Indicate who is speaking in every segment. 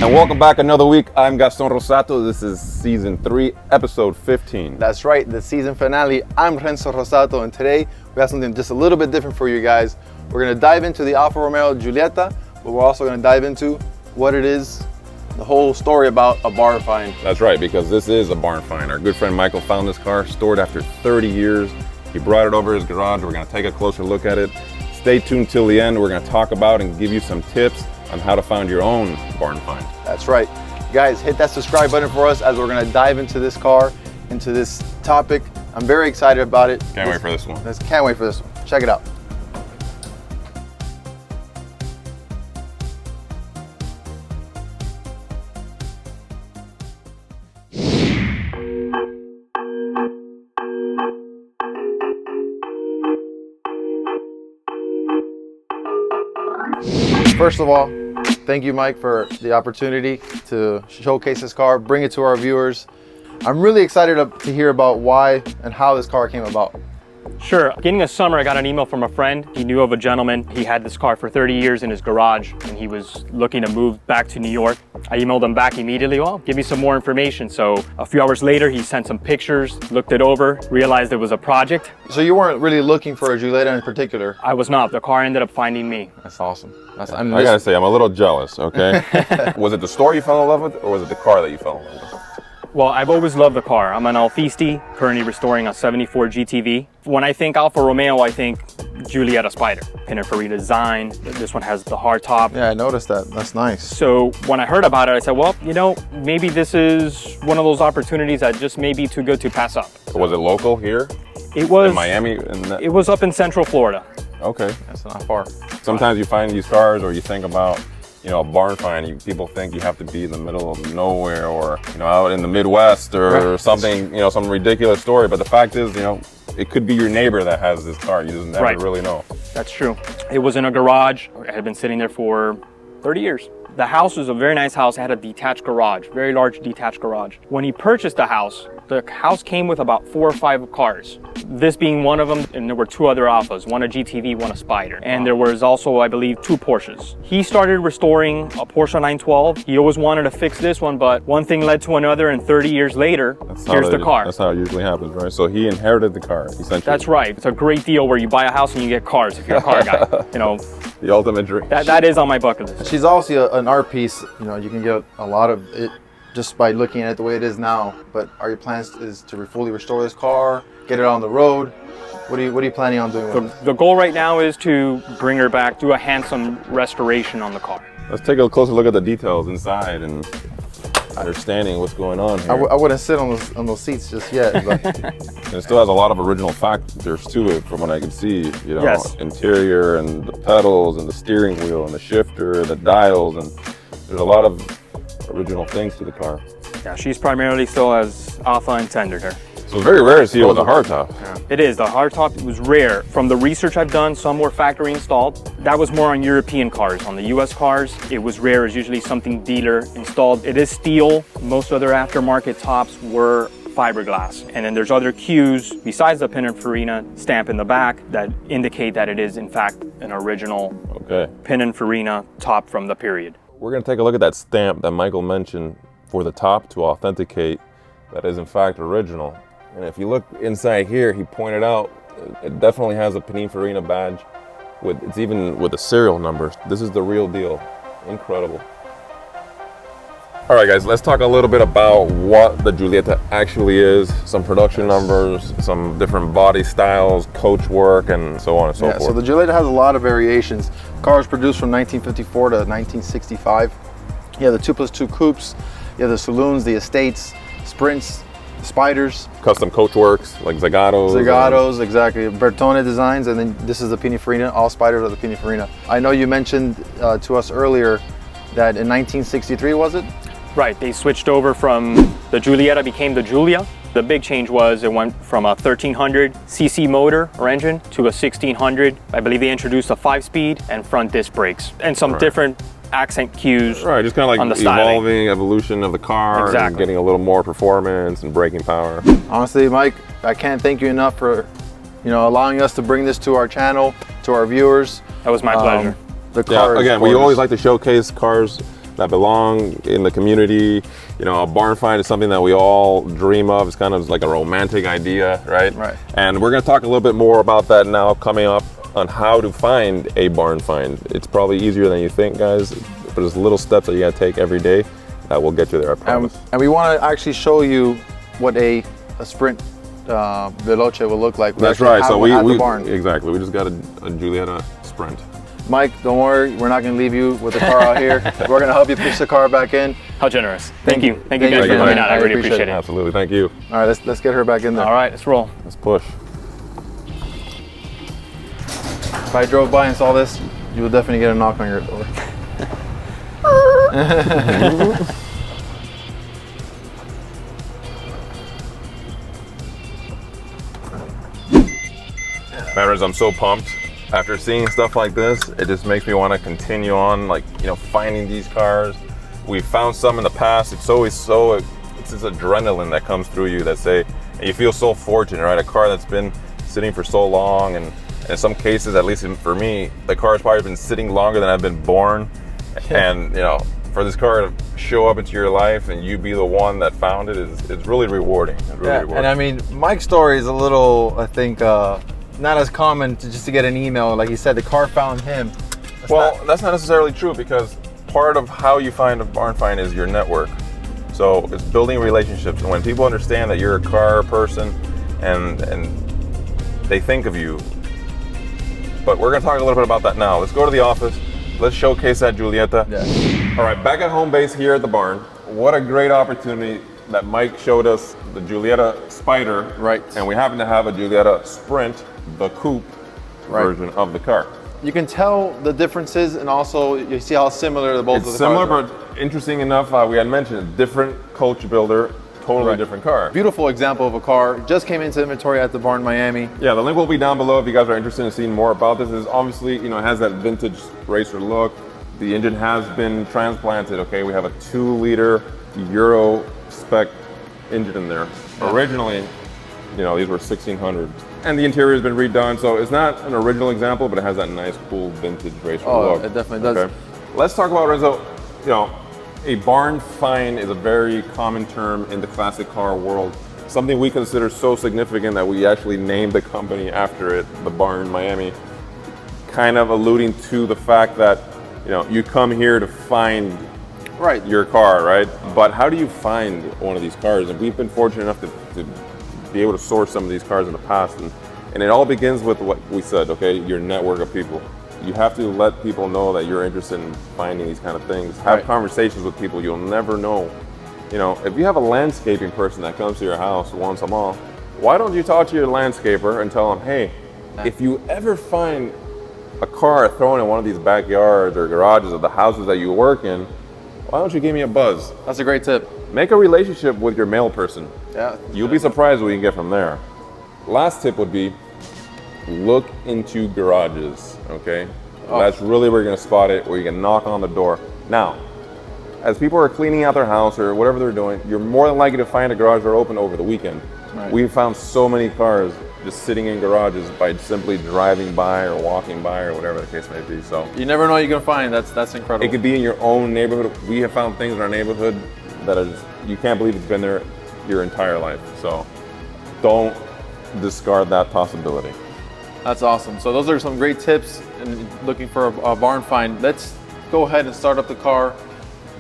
Speaker 1: And welcome back another week. I'm Gaston Rossato. This is season 3, episode 15.
Speaker 2: That's right, the season finale. I'm Renzo Rossato, and today we have something just a little bit different for you guys. We're gonna dive into the Alfa Romeo Giulietta, but we're also gonna dive into what it is, the whole story about a barn find.
Speaker 1: That's right, because this is a barn find. Our good friend Michael found this car stored after 30 years. He brought it over his garage. We're gonna take a closer look at it. Stay tuned till the end. We're gonna talk about and give you some tips on how to find your own barn find.
Speaker 2: That's right. Guys, hit that subscribe button for us as we're gonna dive into this car, into this topic. I'm very excited about it.
Speaker 1: Can't wait for this one.
Speaker 2: Can't wait for this one. Check it out. First of all, thank you, Mike, for the opportunity to showcase this car, bring it to our viewers. I'm really excited to hear about why and how this car came about.
Speaker 3: Sure. Beginning of summer, I got an email from a friend. He knew of a gentleman. He had this car for 30 years in his garage, and he was looking to move back to New York. I emailed him back immediately. Well, give me some more information. So a few hours later, he sent some pictures, looked it over, realized it was a project.
Speaker 2: So you weren't really looking for a Giulietta in particular?
Speaker 3: I was not. The car ended up finding me.
Speaker 2: That's awesome.
Speaker 1: I gotta say, I'm a little jealous, okay? Was it the store you fell in love with, or was it the car that you fell in love with?
Speaker 3: Well, I've always loved the car. I'm an Alfisti, currently restoring a 74 GTV. When I think Alfa Romeo, I think Giulietta Spyder. Pininfarina design. This one has the hard top.
Speaker 2: Yeah, I noticed that. That's nice.
Speaker 3: So when I heard about it, I said, well, you know, maybe this is one of those opportunities that just may be too good to pass up.
Speaker 1: Was it local here?
Speaker 3: It was
Speaker 1: in Miami?
Speaker 3: It was up in Central Florida.
Speaker 1: Okay.
Speaker 2: That's not far.
Speaker 1: Sometimes you find these cars, or you think about, you know, a barn find, people think you have to be in the middle of nowhere, or, you know, out in the Midwest, or something, you know, some ridiculous story. But the fact is, you know, it could be your neighbor that has this car. You just never really know.
Speaker 3: That's true. It was in a garage. It had been sitting there for 30 years. The house was a very nice house. It had a detached garage, very large detached garage. When he purchased the house came with about 4 or 5 cars. This being one of them, and there were 2 other Alfas, one a GTV, one a Spyder. And there was also, I believe, 2 Porsches. He started restoring a Porsche 912. He always wanted to fix this one, but one thing led to another, and 30 years later, here's the car.
Speaker 1: That's how it usually happens, right? So he inherited the car, essentially.
Speaker 3: That's right. It's a great deal where you buy a house and you get cars if you're a car guy. You know,
Speaker 1: the ultimate dream.
Speaker 3: That is on my bucket list.
Speaker 2: She's also an art piece. You know, you can get a lot of it just by looking at it the way it is now. But are your plans is to fully restore this car, get it on the road? What are you planning on doing with it?
Speaker 3: The goal right now is to bring her back, do a handsome restoration on the car.
Speaker 1: Let's take a closer look at the details inside and understanding what's going on here.
Speaker 2: I wouldn't sit on those seats just yet, but
Speaker 1: And it still has a lot of original factors to it, from what I can see. You know,
Speaker 3: Yes.
Speaker 1: Interior, and the pedals, and the steering wheel, and the shifter, the dials, and there's a lot of original things to the car.
Speaker 3: Yeah, she's primarily still as Alfa intended her.
Speaker 1: So it's very rare to see it with a hardtop.
Speaker 3: Yeah. It is. The hardtop was rare. From the research I've done, some were factory installed. That was more on European cars. On the US cars, it was rare. It's usually something dealer installed. It is steel. Most other aftermarket tops were fiberglass. And then there's other cues besides the Pininfarina stamp in the back that indicate that it is in fact an original Pininfarina top from the period.
Speaker 1: We're going to take a look at that stamp that Michael mentioned for the top to authenticate that is in fact original. And if you look inside here, he pointed out it definitely has a Pininfarina badge. It's even with the serial numbers. This is the real deal. Incredible. All right, guys, let's talk a little bit about what the Giulietta actually is. Some production numbers, some different body styles, coach work, and so on and so forth.
Speaker 2: So the Giulietta has a lot of variations. Cars produced from 1954 to 1965. You have the 2+2 coupes, you have the saloons, the estates, sprints, Spyders.
Speaker 1: Custom coach works, like Zagatos.
Speaker 2: Zagatos, exactly. Bertone designs, and then this is the Pininfarina. All Spyders are the Pininfarina. I know you mentioned to us earlier that in 1963, was it?
Speaker 3: Right, they switched over from the Giulietta became the Giulia. The big change was it went from a 1300 cc motor or engine to a 1600. I believe they introduced a 5-speed and front disc brakes and some different accent cues.
Speaker 1: Right, just kind of like evolving evolution of the car, and getting a little more performance and braking power.
Speaker 2: Honestly, Mike, I can't thank you enough for, allowing us to bring this to our channel, to our viewers.
Speaker 3: That was my pleasure.
Speaker 2: The car
Speaker 1: again, we always like to showcase cars that belong in the community. You know, a barn find is something that we all dream of. It's kind of like a romantic idea, right?
Speaker 2: Right.
Speaker 1: And we're going to talk a little bit more about that now coming up on how to find a barn find. It's probably easier than you think, guys, but there's little steps that you got to take every day that will get you there, I promise.
Speaker 2: And we want to actually show you what a Sprint Veloce will look like.
Speaker 1: That's right. So we
Speaker 2: the barn.
Speaker 1: Exactly. We just got a Giulietta Sprint.
Speaker 2: Mike, don't worry. We're not going to leave you with the car out here. We're going to help you push the car back in.
Speaker 3: How generous. Thank you. Thank you guys for
Speaker 2: you,
Speaker 3: coming
Speaker 2: man.
Speaker 3: out. I really appreciate it.
Speaker 1: Absolutely. Thank you.
Speaker 2: All right, let's get her back in there.
Speaker 3: All right, let's roll.
Speaker 1: Let's push.
Speaker 2: If I drove by and saw this, you would definitely get a knock on your door.
Speaker 1: Matters, I'm so pumped. After seeing stuff like this, it just makes me want to continue on, like, you know, finding these cars. We found some in the past. It's always it's this adrenaline that comes through you that say, and you feel so fortunate, right? A car that's been sitting for so long, and in some cases, at least for me, the car has probably been sitting longer than I've been born. And, you know, for this car to show up into your life and you be the one that found it is really rewarding. It's really rewarding.
Speaker 2: And I mean, Mike's story is a little, I think, not as common just to get an email. Like he said, the car found him.
Speaker 1: That's not necessarily true, because part of how you find a barn find is your network. So it's building relationships. And when people understand that you're a car person and they think of you. But we're going to talk a little bit about that now. Let's go to the office. Let's showcase that Giulietta.
Speaker 2: Yeah.
Speaker 1: All right, back at home base here at the barn. What a great opportunity that Mike showed us the Giulietta Spyder.
Speaker 2: Right.
Speaker 1: And we happen to have a Giulietta Sprint, the coupe version of the car.
Speaker 2: You can tell the differences, and also you see how similar the both of the
Speaker 1: It's similar,
Speaker 2: cars are.
Speaker 1: but interesting enough, we had mentioned different coach builder, totally different car.
Speaker 2: Beautiful example of a car. Just came into inventory at the barn, Miami.
Speaker 1: Yeah, the link will be down below if you guys are interested in seeing more about this. Is obviously, you know, it has that vintage racer look. The engine has been transplanted, okay? We have a 2-liter Euro spec engine in there.
Speaker 2: Yeah.
Speaker 1: Originally, you know, these were 1600s. And the interior has been redone, so it's not an original example, but it has that nice, cool vintage racer look.
Speaker 2: It definitely does.
Speaker 1: Let's talk about, Renzo, you know, a barn find is a very common term in the classic car world. Something we consider so significant that we actually named the company after it, the Barn Miami, kind of alluding to the fact that, you know, you come here to find your car, right? But how do you find one of these cars? And we've been fortunate enough to be able to source some of these cars in the past. And it all begins with what we said, okay? Your network of people. You have to let people know that you're interested in finding these kind of things. Have conversations with people. You'll never know. You know, if you have a landscaping person that comes to your house once a month, why don't you talk to your landscaper and tell them, hey, if you ever find a car thrown in one of these backyards or garages of the houses that you work in, why don't you give me a buzz?
Speaker 2: That's a great tip.
Speaker 1: Make a relationship with your mail person.
Speaker 2: Yeah.
Speaker 1: You'll be surprised what you can get from there. Last tip would be look into garages, okay? That's really where you're gonna spot it, where you can knock on the door. Now, as people are cleaning out their house or whatever they're doing, you're more than likely to find a garage door open over the weekend.
Speaker 2: Right.
Speaker 1: We've found so many cars just sitting in garages by simply driving by or walking by or whatever the case may be. So
Speaker 2: you never know what you're gonna find. That's incredible.
Speaker 1: it could be in your own neighborhood. We have found things in our neighborhood that are just, you can't believe it's been there your entire life. So don't discard that possibility.
Speaker 2: That's awesome. So those are some great tips in looking for a barn find. Let's go ahead and start up the car.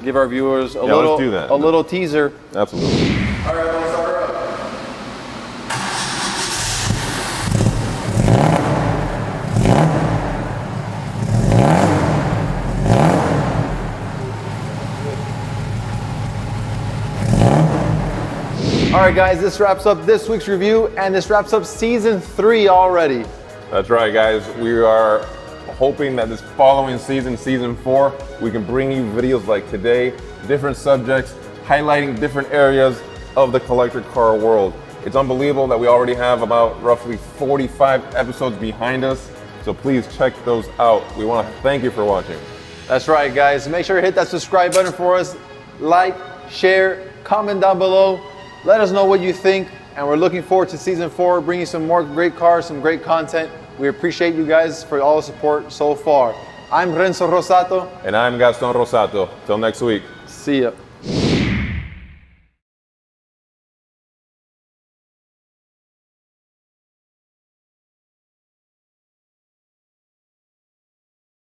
Speaker 2: Give our viewers a
Speaker 1: let's do that.
Speaker 2: little teaser.
Speaker 1: Absolutely.
Speaker 2: All right, we'll start her up. All right, guys, this wraps up this week's review, and this wraps up season 3 already.
Speaker 1: That's right, guys. We are hoping that this following season, season 4, we can bring you videos like today, different subjects, highlighting different areas of the collector car world. It's unbelievable that we already have about roughly 45 episodes behind us, so please check those out. We want to thank you for watching.
Speaker 2: That's right, guys. Make sure to hit that subscribe button for us. Like, share, comment down below. Let us know what you think, and we're looking forward to season 4, bringing some more great cars, some great content. We appreciate you guys for all the support so far. I'm Renzo Rossato.
Speaker 1: And I'm Gaston Rossato. Till next week.
Speaker 2: See ya.